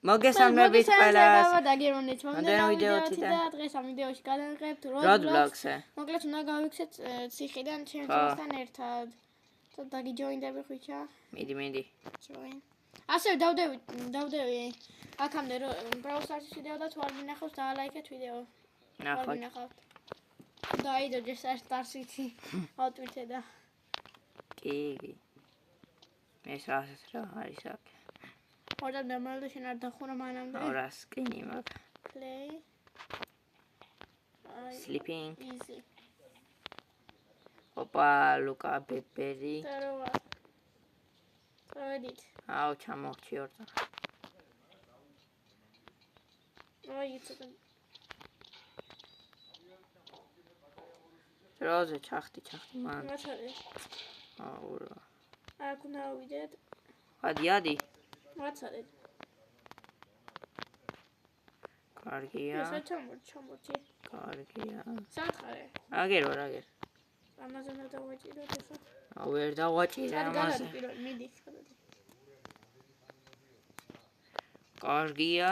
მოგესალმებით ყველას. გადაგირონეთ მომდევნო ვიდეოთი და დღეს ამ ვიდეოში გადავიღებთ Roblox-ზე. მოკლედ უნდა გავიქცეთ ციხიდან ჩემთან ერთად. და დაგიჯოინდები ხუჩა. მიდი. join. ასე დავდევი აქამდე Brawl Stars-ის ვიდეო და თუ არ მინახავს დაალაიქეთ ვიდეო. ნახავთ. დაიდო ჯერ Stars-იცი. ავტვირთე და. კი. ეს რა არის აქ? ორად დამალდა შენ არ დახურა მანამდე. ორა სკინი მაქვს. Play. Sleeping. Easy. Opa, Luca Peperi. Tarova. Edit. აუ ჩამოხჩი ორდა. იცოდა. როზე ჩახტი მან. რაც არის? აუ რა. აქ უნდა ვიდეთ. ადი. რაც არის? კარგია. ეს ჩამორჩი. კარგია. სათხარე. აგერ. ამაზე უნდა დავაჭიროთ ახლა. აუ ვერ დავაჭირე ამაზე. მიდი ხადოდი. კარგია.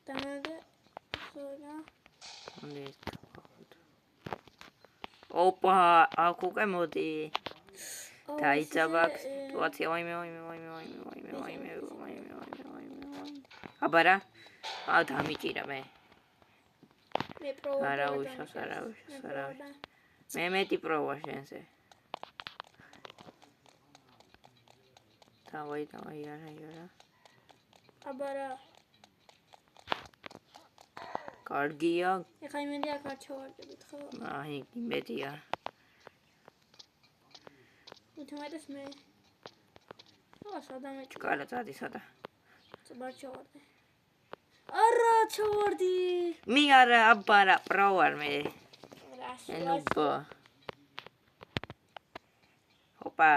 დამაგე ხოდა. ოპა, აქ უკვე მოდი. დაიძაბაკ სიტუაცია. ვაიმე. აბარა. დამიჭირა მე. მე პრო. არა უშავს. მე მეტი პროვა შენზე. დავაი, არა. აბარა. კარგია. ეხა იმედი აქ არ ჩავარდებით ხო? აი, იმედია. უთმეტეს მე. სადამე ჩკარა წადი სადა. წაბარ ჩავარდი. არა ჩავარდი. მე არა აბარა პროვარ მე. ენუბო. ოპა,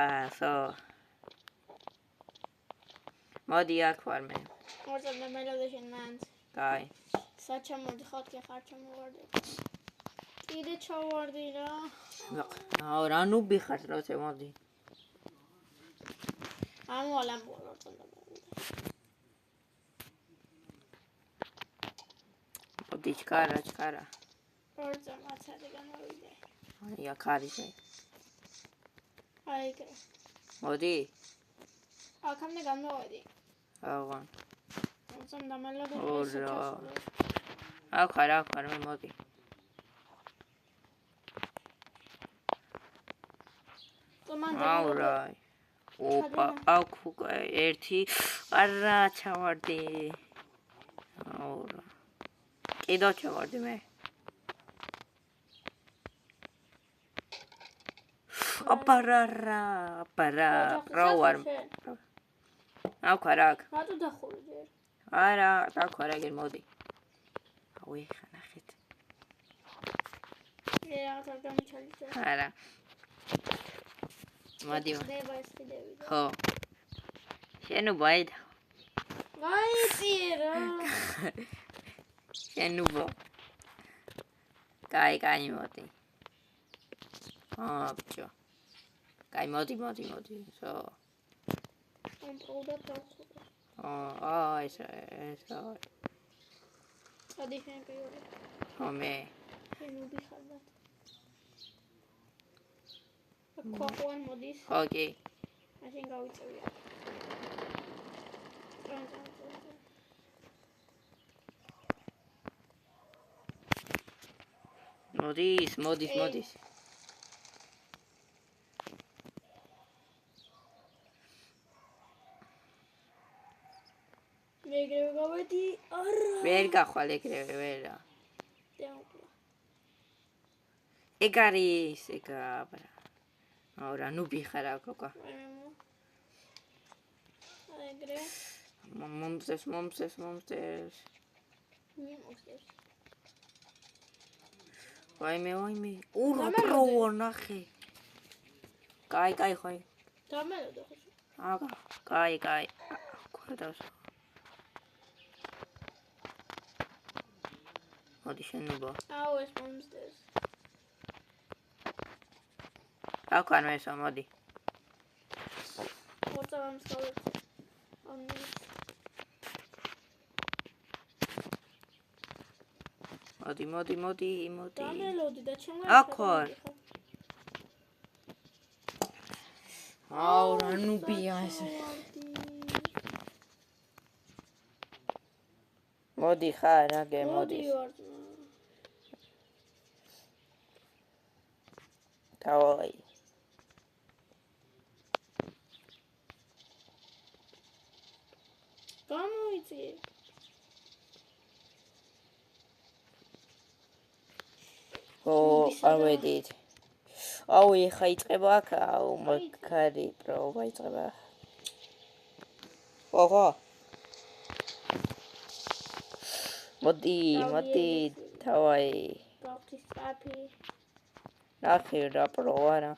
მოდი აქ ვარ მე. ორად მელოდე შენ მანც. კაი. საჩამორდი ხოთქე ხარ ჩამოვარდი. კიდე ჩავარდი რა. აუ რა ნუბი ხარ როცა მოდი. ამოვალამბო როცა. მოდი ჩკარა. როცა მაცადე გამოვიდე. აი აქ არის ეს. აი ეგრე. მოდი. აქამდე გამოვედი. აღა. როცა დამალოდე. აქ ხარ მე მოდი. აუ რა. ოპა, აქ უკვე ერთი არა ჩავარდი. აუ რა. კიდევ ჩავარდი მე. აპარა, პროვარ. აქ. რატო დახური ჯერ? არა, აქ აგერ მოდი. აუ ეხა ნახეთ. აქ გამიჩალიშე. არა. მოდი. ხო. შენობა იდა. გაიწირო. შენობა. კაი მოდი. ბჭო. კაი მოდი. სო. კონტროლდა დავხურე. ეს. ადი შენ პირველი. მე. შენუბი ხარდათ. ქოხوان მოდის. ოკეი. მაშინ გავიწევია. მოდის. მე ეგრევე გავედი. არა. ვერ გახვალ ეგრევე ვერა. დაუყვა. ეგ არის, აბარა. აუ რა ნუბი ხარ აკოკა. ეგრე. მომწეს. ვაიმე. ურა პროვა ნახე. კაი ხოი. დამელოდე ხო? აგა, კაი. ქოდავს. მოდი შენობა. აუ ეს მომწეს. აქ არ მესა მოდი. მოწამს გავეცე. მოდი. დამელოდი და ჩემ აქ ვარ. აუ, რა ნუბია ეს. მოდი ხარ, აგე მოდი. დავაი. გამოიწი. ავედით. აუ, ეხა იწყება აქ, აუ, მაგარი პროვა იწყება. ოღო. მოდი, დავაი. გავხდი სწაფი. ნახე რა პროვა რა.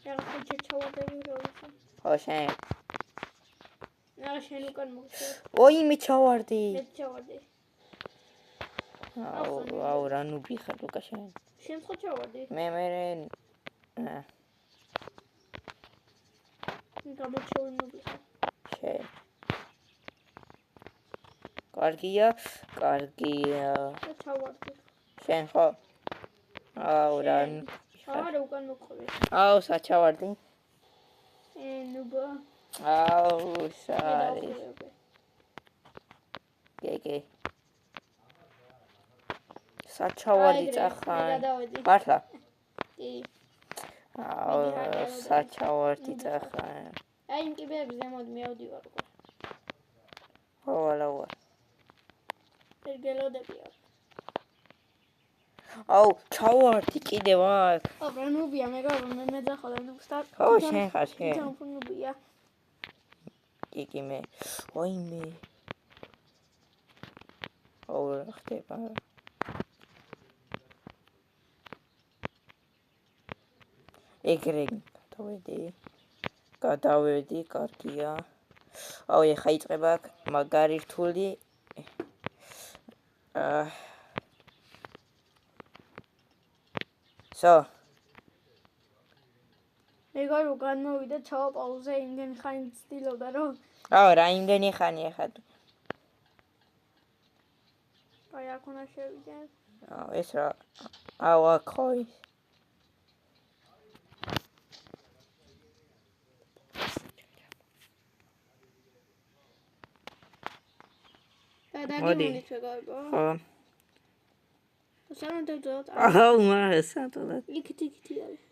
რა ხოჭე ჩავადები როცა. ხო შენ. შენ უკან მოგწე. ოი მე ჩავარდი. მე ჩავარდი. აუ რა ნუბი ხარ უკა შენ. შენ ხო ჩავარდი? მე გამოჩეული ნუბი ხარ. შენ. კარგია. და ჩავარდი. შენ ხო? აუ რა. არა უკან მოყვე. აუ საჩავარდი. ნუბა. აუ სარი. გეგე. საჩავარდი წახან. მართლა. კი. აუ საჩავარდი წახან. აი იმ კიბეების ზემოთ მივდივარ უკვე. ვალავა. ერგელოდებია. აუ ჩავარდი კიდევ აქ. აბა ნუბია მე მეძახალე ნუბს და ხო შენ ხარ შენ. ნუბია. კი მე. ოი მე. აუ რა ხდება? ეგრე გადავედი, კარგია. აუ ეხა იწყება მაგარი რთული. მეგარ უკან მოვიდა ჩავაპაუზე იმდენი ხანი ცდილობდა რომ აუ რა იმდენი ხანი ეხა აი აქ უნდა შევიდე აუ ეს რა აუ აქ ხო ის მოდი ხო აუ სანტოლა იქით არის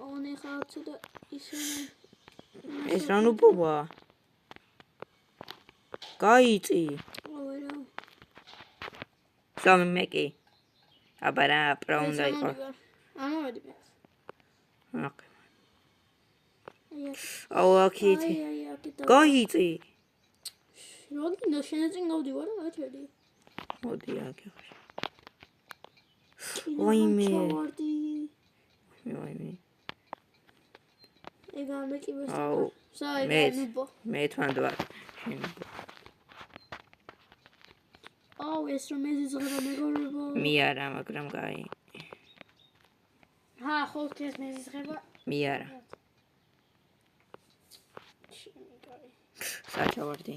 ონე ხალხი და ისინი ეს რა ნუბოა გაიწი ოღონდ სამ მეკი აბარა პრაუნდა იყო ამოვედი აკ აუ აქეთ გაიწი როდი შენეწინ გავდივარ რა ჩერდი მოდი აქ ვაიმე ეგა მეკიბეს აუ საერთოდ მე თვანდვარ აუ ეს რომ მეზიზღება მეგობრებო მე არა მაგრამ გაი ხო ეს მეზიზღება მე არა საჩავარდი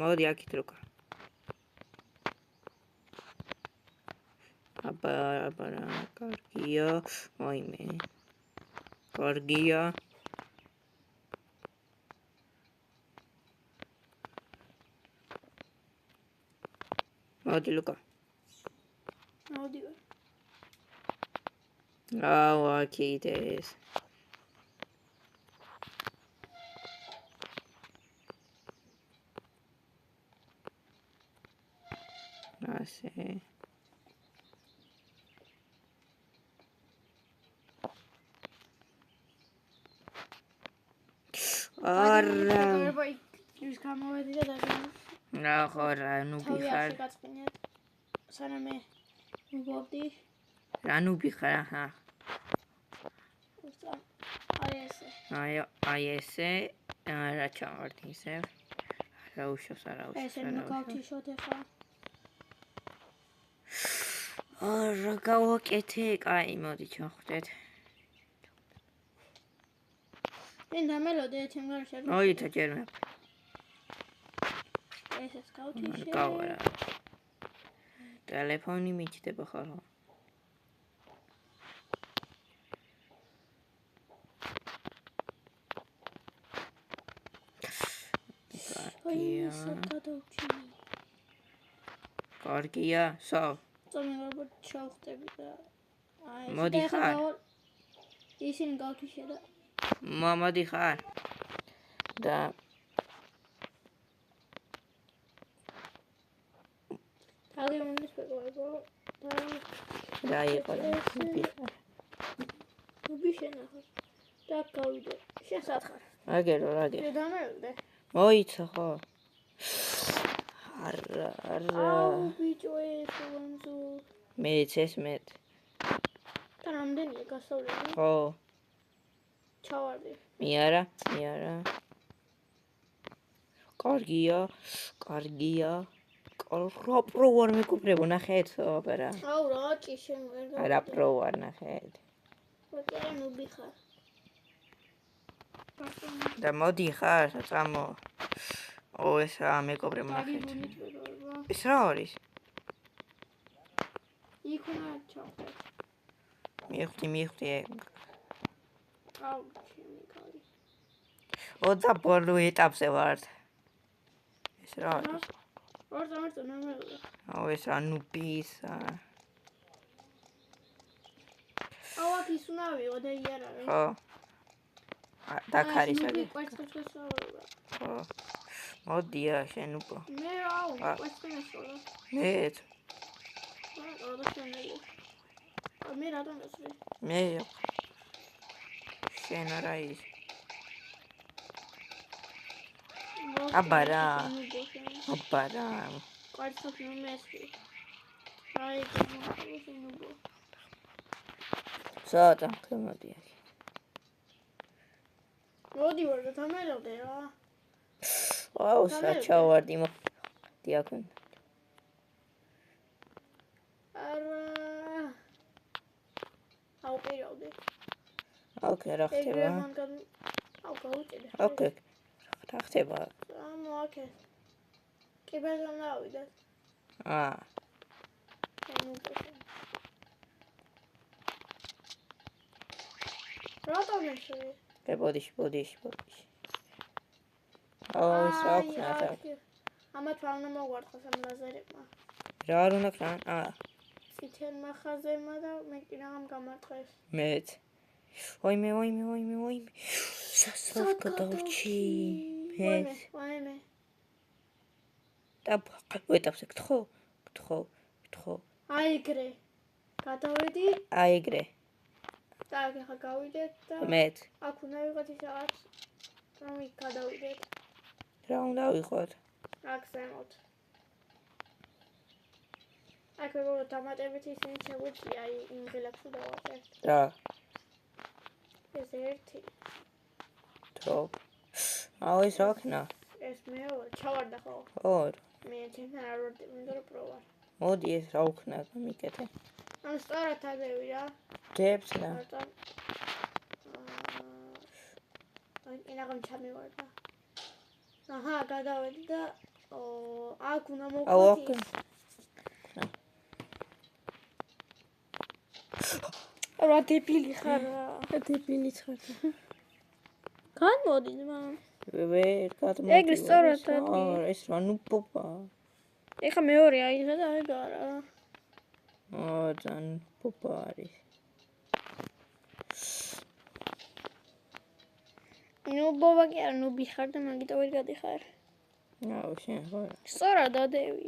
მოდი აქეთ როკა აბა კარგია ვაიმე კარგია მოდი ლუკა მოდი აუ აქეთ ეს ასე არა ის გამოვედი და რა ხო რა ნუბი ხარ სანამ მოვდი რა ნუბი ხარ აჰა აი ესე რა ჩავარდი ისე რა უშავს ესე მოგავთიშოთ ეხლა რა გავაკეთე კაი მოდი ჩავხვდეთ მე დამელოდე ჩემ გარშემო ოი თაჯერმე ესეც გავთიშე. გავარა. ტელეფონი მიჩდება ხოლმე. კარგია, სულ. წამი ალბათ ჩავხტები და მოდი ხარ. ისინი გავთიშე და მოდი ხარ. და აგემონის პეპოებო რა იყო? უბი შენახოს. და გავიდე. შენ სათხარ. აგერო. დამევიდე. მოიცა ხო? არა. აუ ბიჭო ეს ვანზუ. მეც ეს მეც. და რამდენია გასავლელი? ხო. ჩავარდი. მე არა. კარგია. რა პრო ვარ მეკუბრებო ნახეთ ოპერა. აუ რა ჭიშენ ვერ გავიდე. არა პრო ვარ ნახეთ. ვაკერე ნუბი ხარ. და მოდი ხარ საწამო. ეს რა მეკობრებო ნახეთ. ეს რა არის? იქ უნდა ჩავხტე. მიხდი. აუ ჩემი კარი. ოცა ბოლო ეტაპზე ვართ. ეს რა არის? ორ დამერწო ნომერია. აუ ეს რა ნუბის. აუ აქ ის უნდა ვიყო და იარავე. ხო. დაქარის აგე. ხო. მოდია შენ უკვე. მე აუ კვესტინესოლა. მეც. რა შენელი. მე რატომ ესვი? მე შენ არა ის. აბარა. კვარტს ნომესვი. აი გემო. სადა ხმოდია. მოდი ვარ და თამეროდე რა. აუ საჩავარდი დიაკონ. არა. აუ პიროვდი. ოკეი რა ხდება? აუ გაუჭირე. ოკეი. რა ხდება? ოკეი. კიბერზე ნავიდე. რატომ ესე? ბოდიში. აუ ეს რა ხნა? ამათ რა უნდა მოგვარცხოს ამ ლაზერებმა? რა არ უნდა ქნან? ცითელმა ხაზებმა და მე კი რამ გამარტყეს. მეც. ოიმე. სასწრაფო დავჭი. მეც. ვაიმე. და ეტაპზე გთხო. აიგრე. გადავედი. აიგრე. და ახლა გავიდეთ და მეც. აქ უნდა ვიყოთ ის რაღაც. რომ იქ გადავიდეთ. რა უნდა ვიყოთ? აქ ზემოთ. აქ როგორ დამატებით ისინი შეგვიძლია იმ ღილაკს დავაჭერთ. რა. ეს ერთი. თო. აუ ეს რა ხნა? ეს მეორე. ჩავარდა ხო? ორ. მე ჩემთან არ ვარ, მინდა რომ პროვარ. მოდი ეს რა ხნა გამიკეთე. ან სწორად ადევი რა. დებს და. აი ნაღამ ჩამივარდა. აჰა, გადავედი და აქ უნდა მოვყოთი. რა დებილი ხარ რა. დებილი ხარ. განმოდი ძმა. ვერ გადმოდი. ეგრე სწორად ადი. ეს რა ნუპოპა. ეხა მეორე აიღე და აი გარა. ძალიან პოპა არის. ნუ ბობა კი არა, ნუბი ხარ და მაგით ვერ გადიხარ. აუ შენ ხო. სწორად ადევი,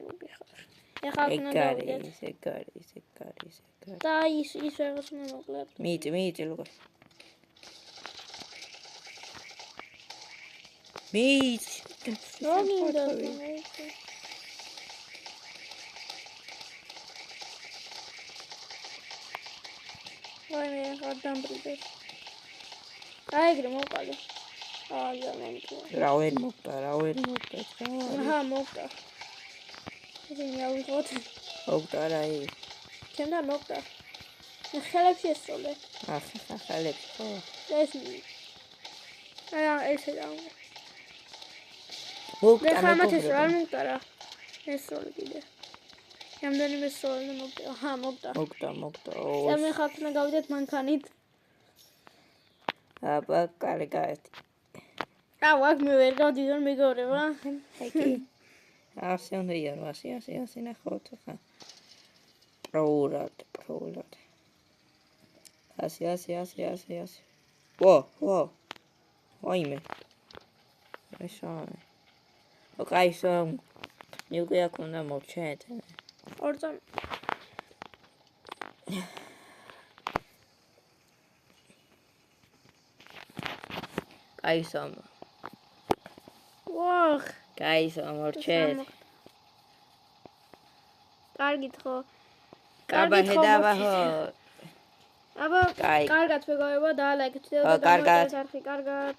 ნუბი ხარ. ეხა უნდა დავიდეთ. ეგ არის. და ის რაღაც უნდა მოკლედ. მიიწი ლუკა. მიიწი. ნომინდა. ვაიმე, გადამბრიდე. აიგრე მოვყალე. ძალიან რა ვერ მოვყდა. აჰა, მოვყდა. ისინი ავიღოთ. მოვყდა რა ის. ჩემთან მოვყდა. ხელებში ესწოლე. ხელებში ხო. ეს. ესე რა. მოგდა ხამათეს მეგობრებო. არ მოგდა რა. ეს როლი კიდე. რამდენიმე სროლი მოგდა. აჰა, მოგდა. მოგდა. წამე ხალხნა გავიდეთ მანქანით. აბა, კარგად. ვაკ მე ვერ გავდიდარ მეგობრებო. ეკი. ასე უნდა იარო, ასე ნახავთ ხა. პროურად. ასე. ვა. ვაიმე. ესაა. ოკაისო. ნიუკე აქ უნდა მოვჩეთ. ორწამ. კაისო. ვახ. კაისო, მოვჩეთ. კარგით ხო? აბა ხედავა ხო. აბა, კაი. კარგად მეგობრებო, და ლაიქეთ ვიდეო და კარგად. კარგად.